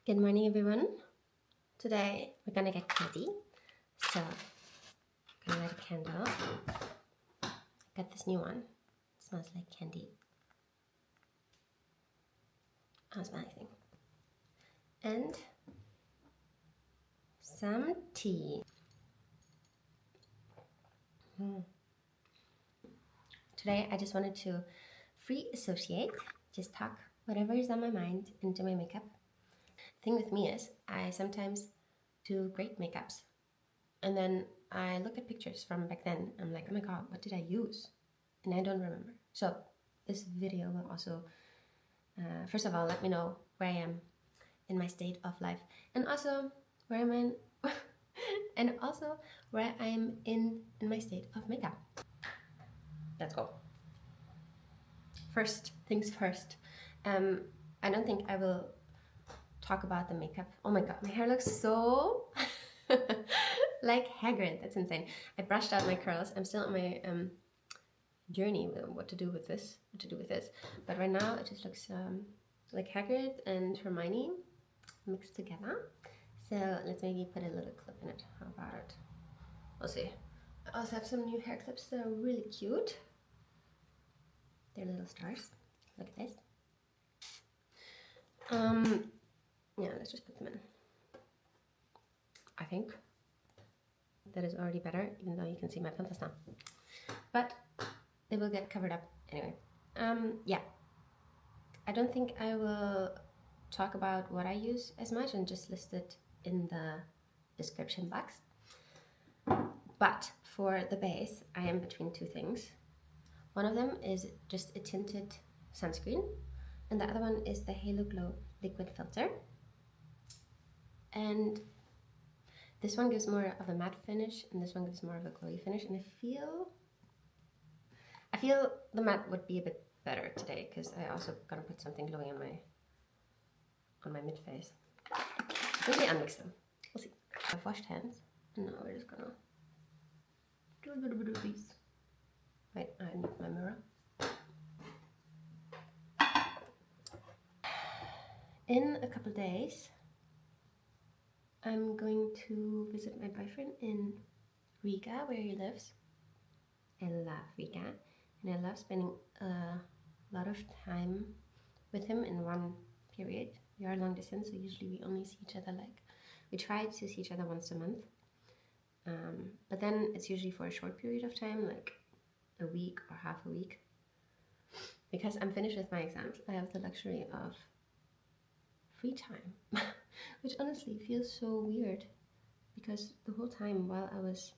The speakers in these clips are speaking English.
Good morning, everyone. Today we're gonna get cozy. So I'm gonna light a candle. I got this new one. It smells like candy. I don't smell anything. And some tea. Today I just wanted to free associate, just talk whatever is on my mind and do my makeup. The thing with me is I sometimes do great makeups and then I look at pictures from back then. I'm like, oh my god, what did I use? And I don't remember. So this video will also, first of all, let me know where I am in my state of life, and also where I'm in, and also where I am in my state of makeup. Let's go. First things first. I don't think I will talk about the makeup. Oh my god, my hair looks so like Hagrid. That's insane. I brushed out my curls. I'm still on my journey with what to do with this, but right now it just looks like Hagrid and Hermione mixed together. So let's maybe put a little clip in it. How about it? We'll see. I also have some new hair clips that are really cute. They're little stars. Look at this. Yeah, let's just put them in. I think that is already better, even though you can see my pimples now. But they will get covered up anyway. Yeah. I don't think I will talk about what I use as much and just list it in the description box. But for the base, I am between two things. One of them is just a tinted sunscreen, and the other one is the Halo Glow liquid filter. And this one gives more of a matte finish, and this one gives more of a glowy finish. And I feel the matte would be a bit better today because I also gonna put something glowy on my mid face. Maybe unmix them. We'll see. I've washed hands, and now we're just gonna do a little bit of these. Wait, I need my mirror. In a couple days, I'm going to visit my boyfriend in Riga, where he lives. I love Riga, and I love spending a lot of time with him in one period. We are long distance, so usually we only see each other we try to see each other once a month. But then it's usually for a short period of time, like a week or half a week. Because I'm finished with my exams, I have the luxury of free time, which honestly feels so weird because the whole time while I was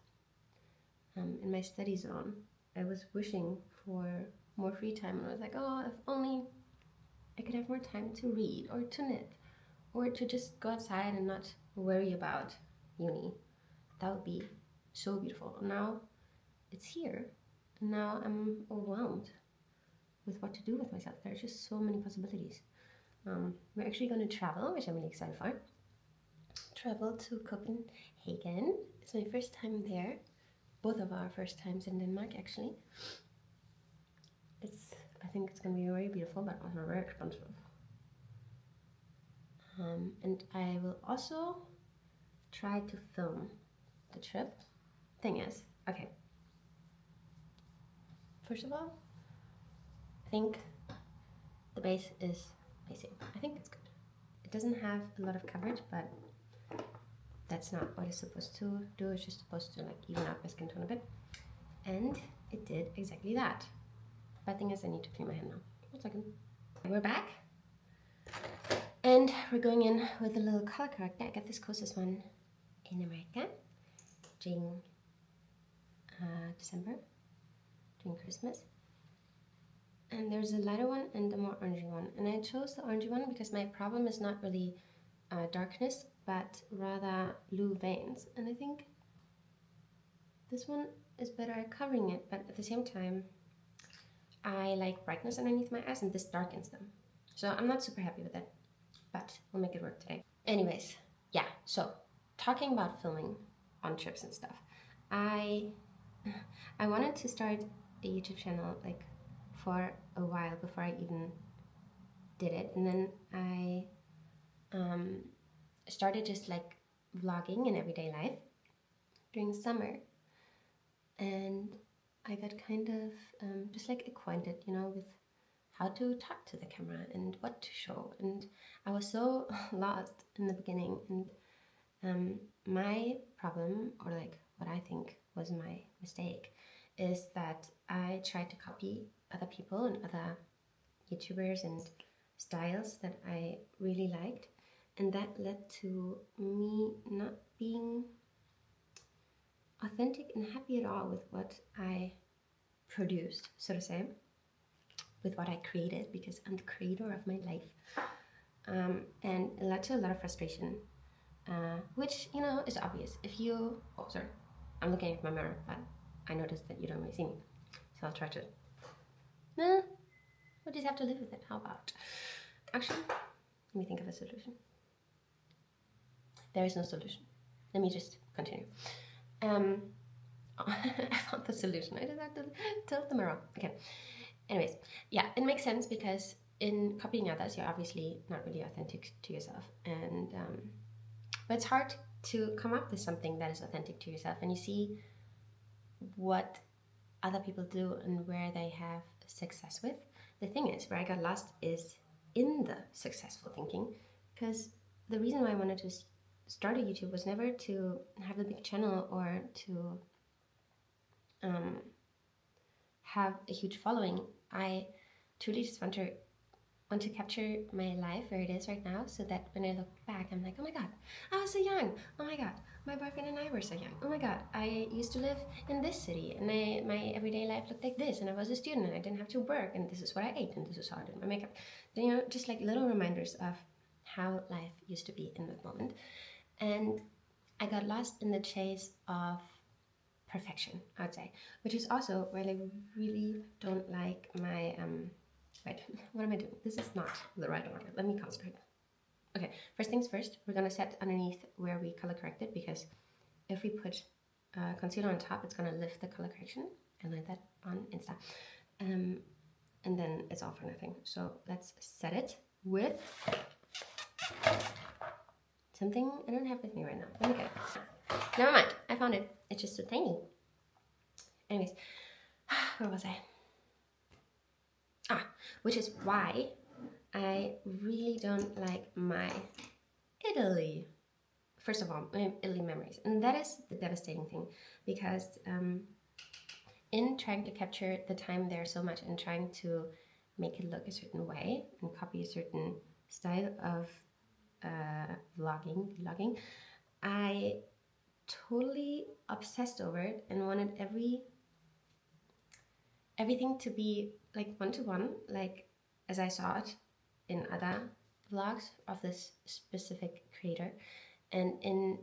in my study zone, I was wishing for more free time, and I was like, oh, if only I could have more time to read or to knit or to just go outside and not worry about uni. That would be so beautiful. And now it's here, and now I'm overwhelmed with what to do with myself. There are just so many possibilities. We're actually going to travel, which I'm really excited for. Travel to Copenhagen. It's my first time there. Both of our first times in Denmark, actually. I think it's going to be very beautiful, but also very expensive. And I will also try to film the trip. Thing is, okay. First of all, I think the base is amazing. I think it's good. It doesn't have a lot of coverage, but that's not what it's supposed to do. It's just supposed to like even out my skin tone a bit. And it did exactly that. Bad thing is I need to clean my hand now. 1 second. We're back. And we're going in with a little color corrector. I got this Kosas one in America during December, during Christmas. And there's a lighter one and a more orangey one. And I chose the orangey one because my problem is not really darkness, but rather blue veins. And I think this one is better at covering it, but at the same time, I like brightness underneath my eyes, and this darkens them. So I'm not super happy with it, but we'll make it work today. Anyways, yeah, so talking about filming on trips and stuff. I wanted to start a YouTube channel like for a while before I even did it, and then I started just like vlogging in everyday life during summer, and I got kind of just like acquainted, you know, with how to talk to the camera and what to show. And I was so lost in the beginning. And my problem, or like what I think was my mistake, is that I tried to copy other people and other YouTubers and styles that I really liked. And that led to me not being authentic and happy at all with what I produced, so to say, with what I created, because I'm the creator of my life. And it led to a lot of frustration, which, you know, is obvious. If you, oh, sorry, I'm looking at my mirror, but I noticed that you don't really see me. So I'll try to, nah, we'll just have to live with it. How about? Actually, let me think of a solution. There is no solution. Let me just continue. I found the solution. I just have to tilt the mirror. Okay. Anyways, yeah, it makes sense because in copying others, you're obviously not really authentic to yourself. And but it's hard to come up with something that is authentic to yourself. And you see what other people do and where they have success with. The thing is, where I got lost is in the successful thinking, because the reason why I wanted to start a YouTube was never to have a big channel or to have a huge following. I truly just want to capture my life where it is right now, so that when I look back, I'm like, oh my god, I was so young. Oh my god, my boyfriend and I were so young. Oh my god, I used to live in this city, and my everyday life looked like this, and I was a student, and I didn't have to work, and this is what I ate, and this is how I did my makeup. Then, you know, just like little reminders of how life used to be in that moment. And I got lost in the chase of perfection, I'd say, which is also where I really don't like my wait, what am I doing? This is not the right order. Let me concentrate. Okay, first things first, we're gonna set underneath where we color corrected, because if we put concealer on top, it's gonna lift the color correction. I learned that on Insta. And then it's all for nothing. So let's set it with something I don't have with me right now. Let me get it. Never mind, I found it. It's just so tiny. Anyways, where was I? Which is why I really don't like my Italy. First of all, Italy memories. And that is the devastating thing, because in trying to capture the time there so much and trying to make it look a certain way and copy a certain style of vlogging, I totally obsessed over it and wanted everything to be like one-to-one, like as I saw it in other vlogs of this specific creator. And in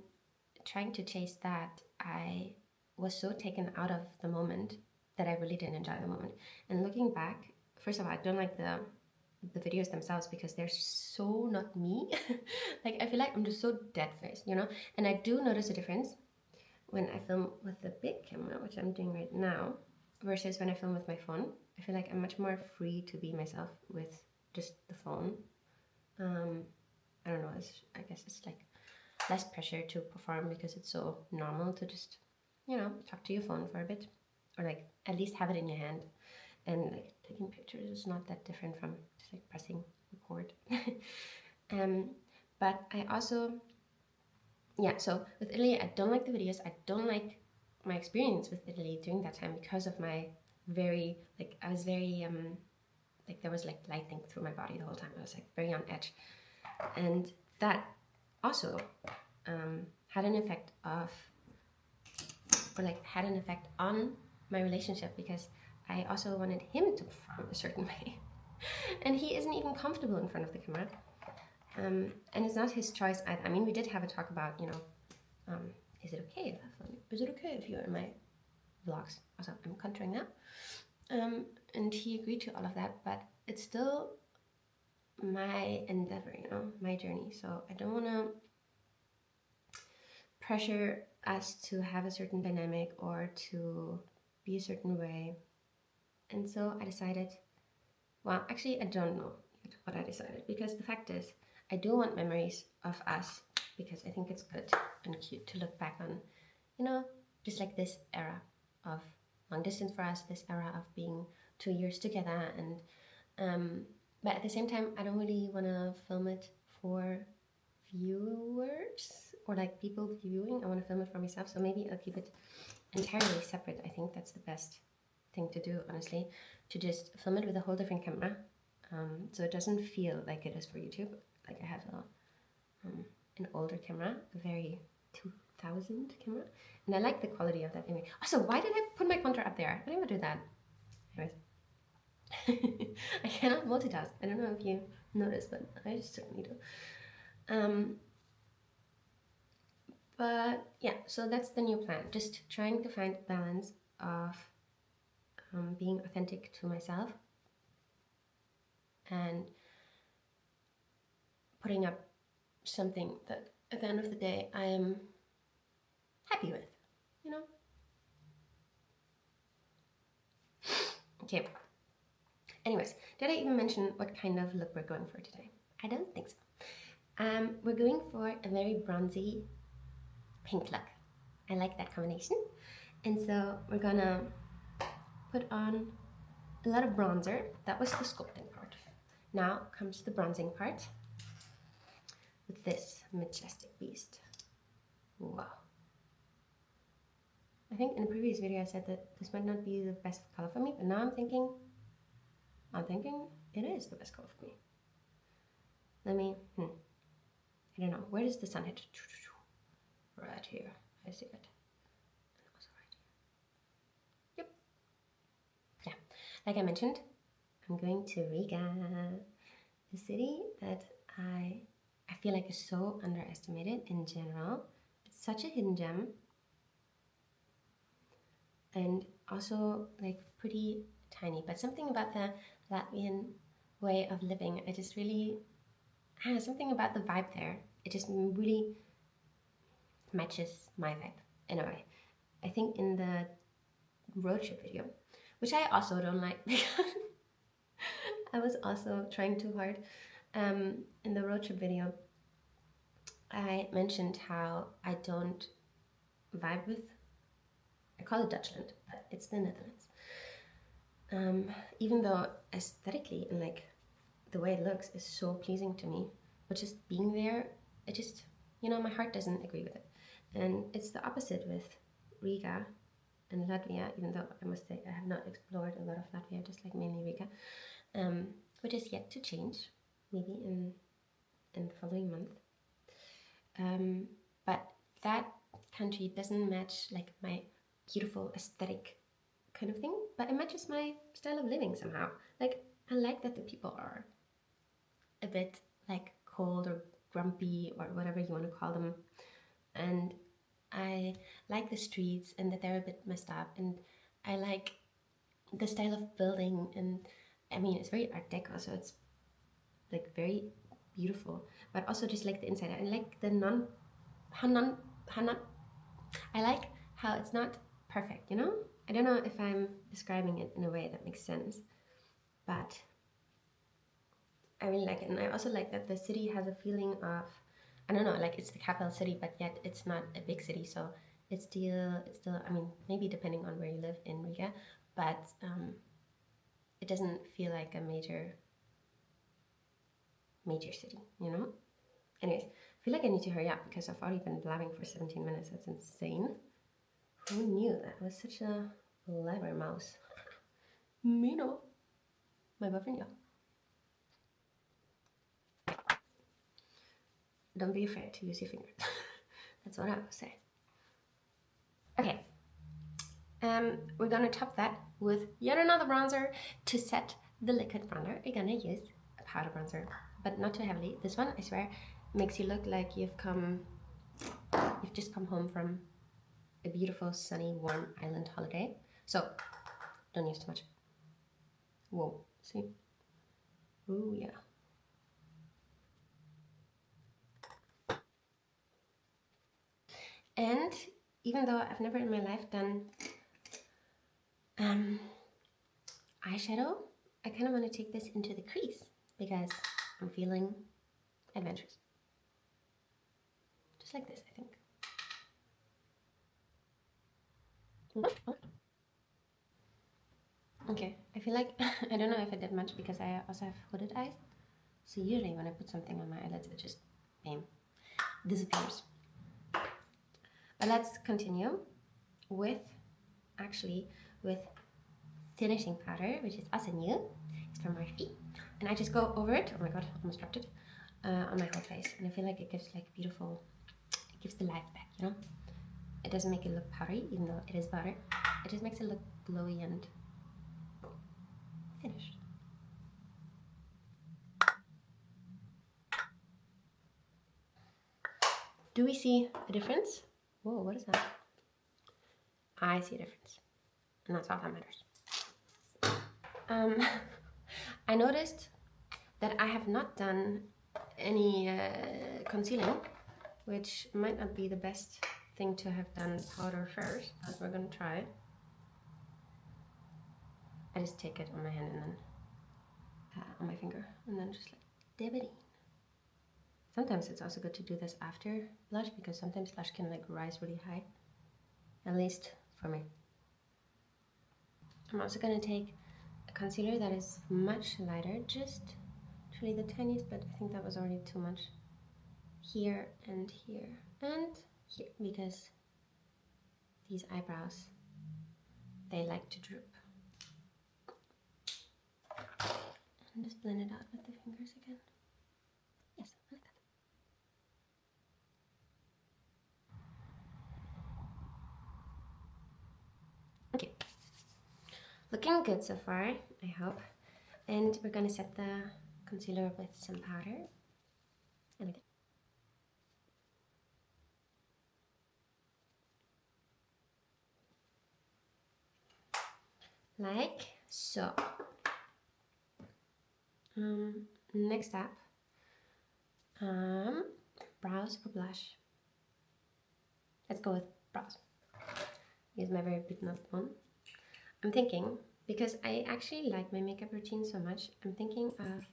trying to chase that, I was so taken out of the moment that I really didn't enjoy the moment. And looking back, first of all, I don't like the videos themselves, because they're so not me. Like, I feel like I'm just so dead-faced, you know? And I do notice a difference when I film with the big camera, which I'm doing right now, versus when I film with my phone. I feel like I'm much more free to be myself with just the phone. I don't know, I guess it's like less pressure to perform, because it's so normal to just, you know, talk to your phone for a bit, or like at least have it in your hand. And like taking pictures is not that different from just like pressing record. But I also, yeah, so with Italy, I don't like the videos. I don't like my experience with Italy during that time, because of my very, like, I was very, like, there was like lightning through my body the whole time. I was like very on edge. And that also had an effect on my relationship, because I also wanted him to perform a certain way. And he isn't even comfortable in front of the camera. And it's not his choice either. I mean, we did have a talk about, you know, is it okay if you're in my vlogs? Also, I'm contouring now. And he agreed to all of that, but it's still my endeavor, you know, my journey. So I don't want to pressure us to have a certain dynamic or to be a certain way. And so I decided, well, actually, I don't know yet what I decided, because the fact is, I do want memories of us because I think it's good and cute to look back on, you know, just like this era of long distance for us, this era of being 2 years together. And but at the same time, I don't really want to film it for viewers or like people viewing. I want to film it for myself, so maybe I'll keep it entirely separate. I think that's the best thing to do, honestly, to just film it with a whole different camera, so it doesn't feel like it is for YouTube. Like I have an older camera, a very 2000 camera, and I like the quality of that image. Also, why did I put my contour up there? I didn't even do that. Anyways, I cannot multitask. I don't know if you noticed, but I certainly do. But yeah, so that's the new plan. Just trying to find balance of being authentic to myself and putting up something that at the end of the day I am happy with, you know? Okay. Anyways, did I even mention what kind of look we're going for today? I don't think so. We're going for a very bronzy pink look. I like that combination. And so we're gonna put on a lot of bronzer. That was the sculpting part. Now comes the bronzing part with this majestic beast. Wow. I think in a previous video I said that this might not be the best color for me, but now I'm thinking it is the best color for me. Let me, I don't know, where does the sun hit? Right here, I see it. And also right here. Yep. Yeah, like I mentioned, I'm going to Riga, a city that I feel like is so underestimated in general. It's such a hidden gem. And also like pretty tiny, but something about the Latvian way of living, I just really, I don't know, something about the vibe there. It just really matches my vibe in a way. I think in the road trip video, which I also don't like because I was also trying too hard. In the road trip video, I mentioned how I don't vibe with, I call it Dutchland, but it's the Netherlands. Even though aesthetically and like the way it looks is so pleasing to me, but just being there, it just, you know, my heart doesn't agree with it. And it's the opposite with Riga and Latvia, even though I must say I have not explored a lot of Latvia, just like mainly Riga, which is yet to change, maybe in the following month. But that country doesn't match like my beautiful aesthetic kind of thing, but it matches my style of living somehow. Like, I like that the people are a bit like cold or grumpy or whatever you want to call them, and I like the streets and that they're a bit messed up, and I like the style of building, and I mean it's very art deco, so it's like very beautiful, but also just like the inside. I like the I like how it's not perfect, you know? I don't know if I'm describing it in a way that makes sense, but I really like it. And I also like that the city has a feeling of, I don't know, like it's the capital city, but yet it's not a big city, so it's still, I mean, maybe depending on where you live in Riga, but it doesn't feel like a major city, you know? Anyways, I feel like I need to hurry up because I've already been blabbing for 17 minutes. That's insane. Who knew that was such a clever mouse? Me no. My boyfriend, yeah. Don't be afraid to use your fingers. That's what I would say. Okay. We're gonna top that with yet another bronzer. To set the liquid bronzer, we're gonna use a powder bronzer, but not too heavily. This one, I swear, makes you look like you've just come home from a beautiful, sunny, warm island holiday. So, don't use too much. Whoa, see? Ooh, yeah. And even though I've never in my life done eyeshadow, I kind of want to take this into the crease because I'm feeling adventurous. Just like this, I think. Okay, I feel like, I don't know if I did much because I also have hooded eyes. So usually when I put something on my eyelids, it just, bam, disappears. But let's continue with, with finishing powder, which is also new. It's from Morphe. And I just go over it, oh my god, almost dropped it, on my whole face. And I feel like it gives like beautiful, it gives the life back, you know? It doesn't make it look powdery, even though it is powder. It just makes it look glowy and finished. Do we see a difference? Whoa, what is that? I see a difference. And that's all that matters. I noticed that I have not done any concealing, which might not be the best thing to have done powder first, but we're gonna try it. I just take it on my hand and then on my finger, and then just like dab it in. Sometimes it's also good to do this after blush because sometimes blush can like rise really high, at least for me. I'm also gonna take a concealer that is much lighter, just actually the tiniest, but I think that was already too much. Here and here and here, because these eyebrows, they like to droop. And just blend it out with the fingers again. Yes, like that. Okay. Looking good so far, I hope. And we're gonna set the concealer with some powder. And like that. Like so. Next up, brows or blush? Let's go with brows. Use my very big nose one. I'm thinking, because I actually like my makeup routine so much, I'm thinking of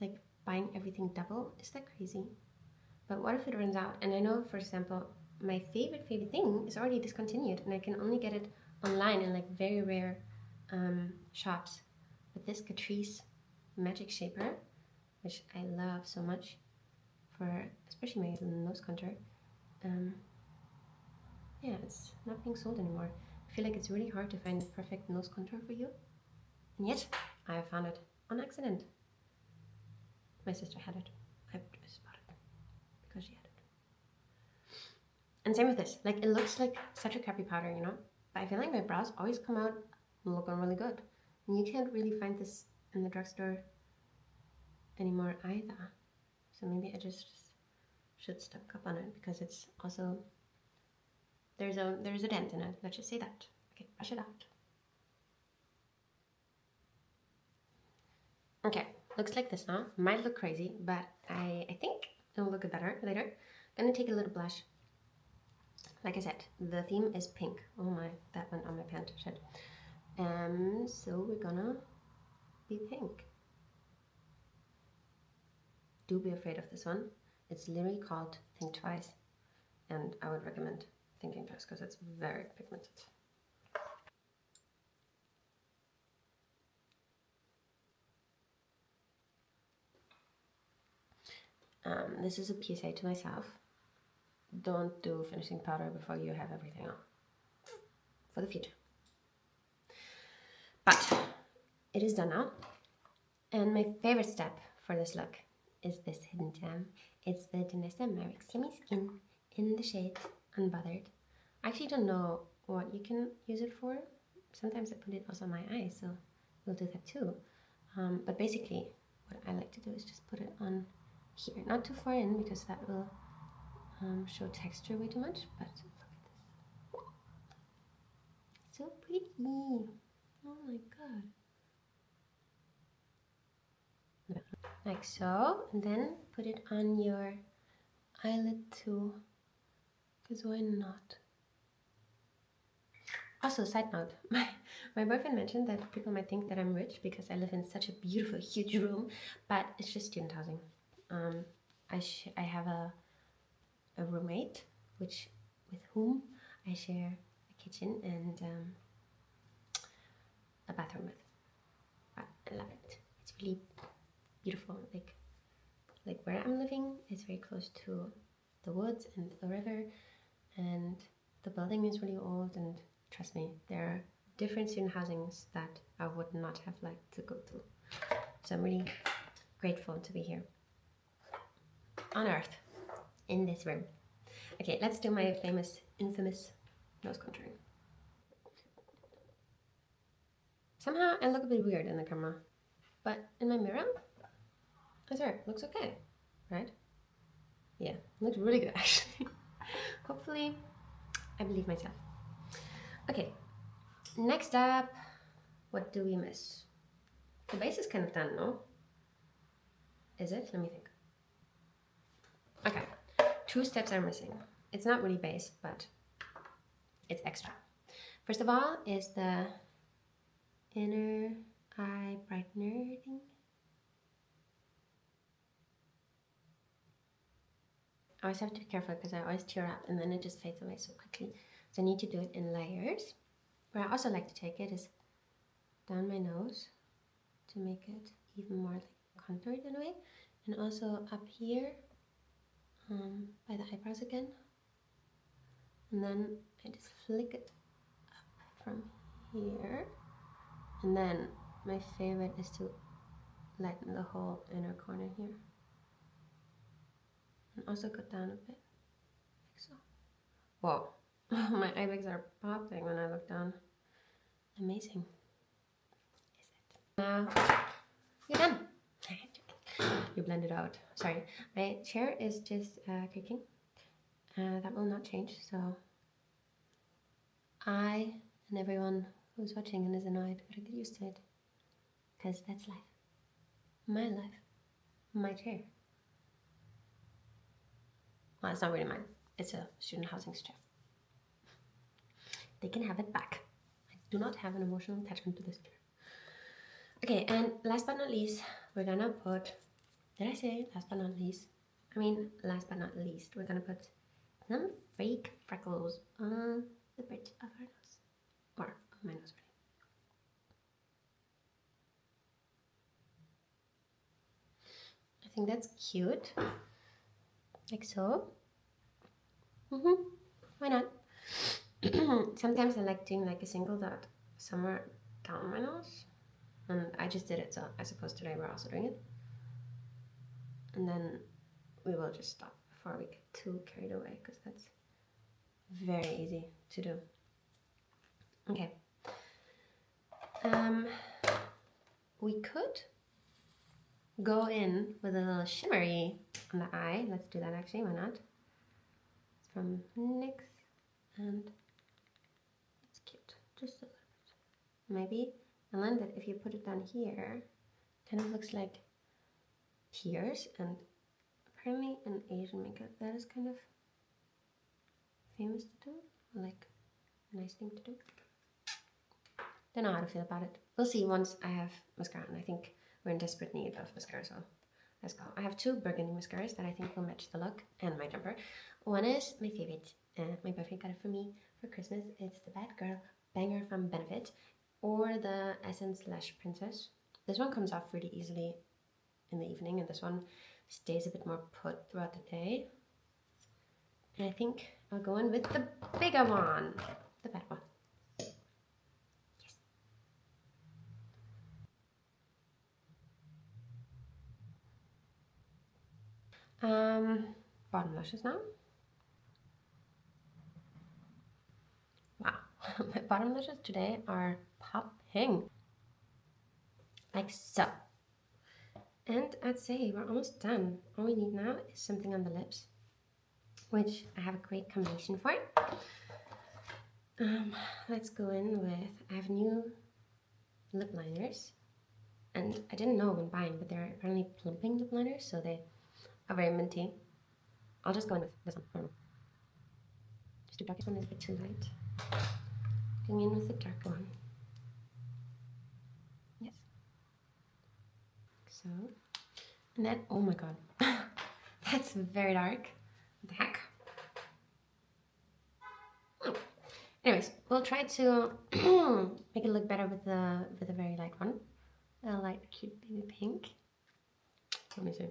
like buying everything double. Is that crazy? But what if it runs out? And I know, for example, my favorite thing is already discontinued and I can only get it online in like very rare shops. But this Catrice Magic Shaper, which I love so much for especially my nose contour, yeah, it's not being sold anymore. I feel like it's really hard to find the perfect nose contour for you, and yet I found it on accident. My sister had it. I just bought it because she had it. And same with this. Like, it looks like such a crappy powder, you know, but I feel like my brows always come out looking really good, and you can't really find this in the drugstore anymore either. So maybe I just should stock up on it because it's also there's a dent in it. Let's just say that. Okay, brush it out. Okay, looks like this now. Might look crazy, but I think it'll look better later. Gonna take a little blush. Like I said, the theme is pink. Oh my, that went on my pant. Shit. So we're gonna be pink. Do be afraid of this one. It's literally called Think Twice, and I would recommend thinking twice because it's very pigmented. This is a PSA to myself. Don't do finishing powder before you have everything on, for the future. But it is done now. And my favorite step for this look is this hidden gem. It's the Denessa Myricks Semi Skin in the shade Unbothered. I actually don't know what you can use it for. Sometimes I put it also on my eyes, so we'll do that too. But basically, what I like to do is just put it on here. Not too far in, because that will show texture way too much, but look at this. So pretty. Oh my god. Like so, and then put it on your eyelid too, because why not? Also, side note, my boyfriend mentioned that people might think that I'm rich because I live in such a beautiful, huge room, but it's just student housing. I have a a roommate, with whom I share a kitchen and a bathroom with. I love it. It's really beautiful. Like where I'm living is very close to the woods and the river, and the building is really old, and trust me, there are different student housings that I would not have liked to go to. So I'm really grateful to be here on Earth, in this room. Okay, let's do my infamous nose contouring. Somehow I look a bit weird in the camera, but in my mirror, I swear, it looks okay, right? Yeah, it looks really good actually. Hopefully, I believe myself. Okay, next up, what do we miss? The base is kind of done, no? Is it? Let me think. Okay, 2 steps are missing. It's not really base, but it's extra. First of all is the inner eye brightener thing. I always have to be careful because I always tear up and then it just fades away so quickly. So I need to do it in layers. Where I also like to take it is down my nose to make it even more like contoured in a way. And also up here by the eyebrows again. And then I just flick it up from here. And then my favorite is to lighten the whole inner corner here. And also go down a bit, like so. Whoa, my eye bags are popping when I look down. Amazing. Is it? Now, you're done. You blend it out. Sorry, my chair is just creaking. That will not change, so I and everyone who's watching and is annoyed gotta get used to it. Because that's life. My life. My chair. Well, it's not really mine. It's a student housing's chair. They can have it back. I do not have an emotional attachment to this chair. Okay, and last but not least, we're gonna put... Did I say last but not least? I mean, last but not least, we're gonna put some fake freckles on the bridge of our nose. Or on my nose, really. I think that's cute. Like so. Why not? Sometimes I like doing like a single dot somewhere down my nose. And I just did it, so I suppose today we're also doing it. And then we will just stop before we get too carried away, because that's very easy to do. Okay. We could go in with a little shimmery on the eye. Let's do that actually, why not? It's from NYX and it's cute, just a little bit. Maybe, and then that if you put it down here, kind of looks like tears, and apparently in Asian makeup that is kind of famous to do, like a nice thing to do. Don't know how to feel about it. We'll see once I have mascara, and I think we're in desperate need of mascara, so let's go. I have 2 burgundy mascaras that I think will match the look and my jumper. One is my favorite. My boyfriend got it for me for Christmas. It's the Bad Girl Banger from Benefit, or the Essence Lash Princess. This one comes off really easily in the evening, and this one stays a bit more put throughout the day. And I think I'll go in with the bigger one, the bad one. Bottom lashes now. Wow, my bottom lashes today are popping. Like so. And I'd say we're almost done. All we need now is something on the lips, which I have a great combination for. Let's go in with, I have new lip liners. And I didn't know when buying, but they're apparently plumping lip liners, so they are very minty. I'll just go in with this one. I don't know. Just too dark. This one is a bit too light. Going in with the dark one. Yes. So, and then, oh my god, that's very dark. What the heck? Anyways, we'll try to make it look better with a very light one. A light, cute baby pink. Let me see.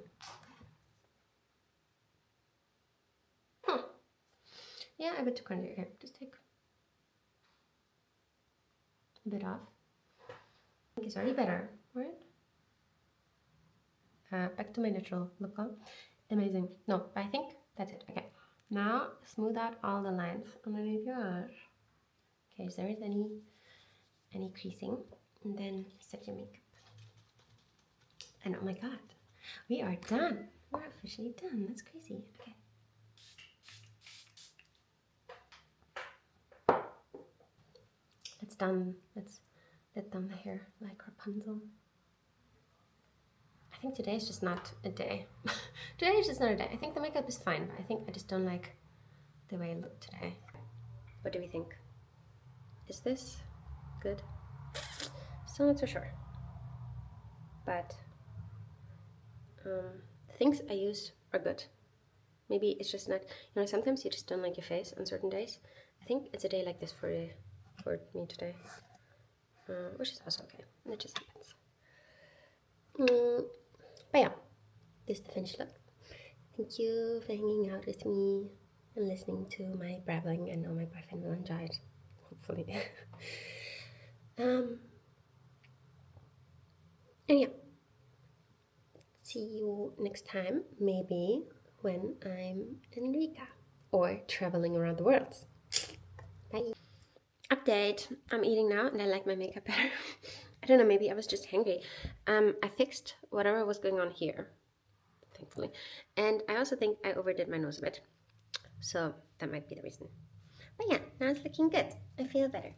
Yeah, a bit too crunchy. Okay, just take a bit off. I think it's already better, right? Back to my natural look on. Amazing. No, I think that's it. Okay. Now smooth out all the lines underneath your eyes. Okay, if there is any creasing, and then set your makeup. And oh my god, we are done. We're officially done. That's crazy. Okay. Let's let down the hair like Rapunzel. I think today is just not a day. Today is just not a day. I think the makeup is fine, but I think I just don't like the way I look today. What do we think? Is this good? Still not so sure. But the things I use are good. Maybe it's just not, you know, sometimes you just don't like your face on certain days. I think it's a day like this for me today. Which is also okay. It just happens. But yeah, this is the finished look. Thank you for hanging out with me and listening to my babbling. I know my boyfriend will enjoy it, hopefully. And yeah, see you next time, maybe when I'm in Riga or traveling around the world. Bye. Update, I'm eating now and I like my makeup better. I don't know, maybe I was just hungry. I fixed whatever was going on here, thankfully. And I also think I overdid my nose a bit. So that might be the reason. But yeah, now it's looking good. I feel better.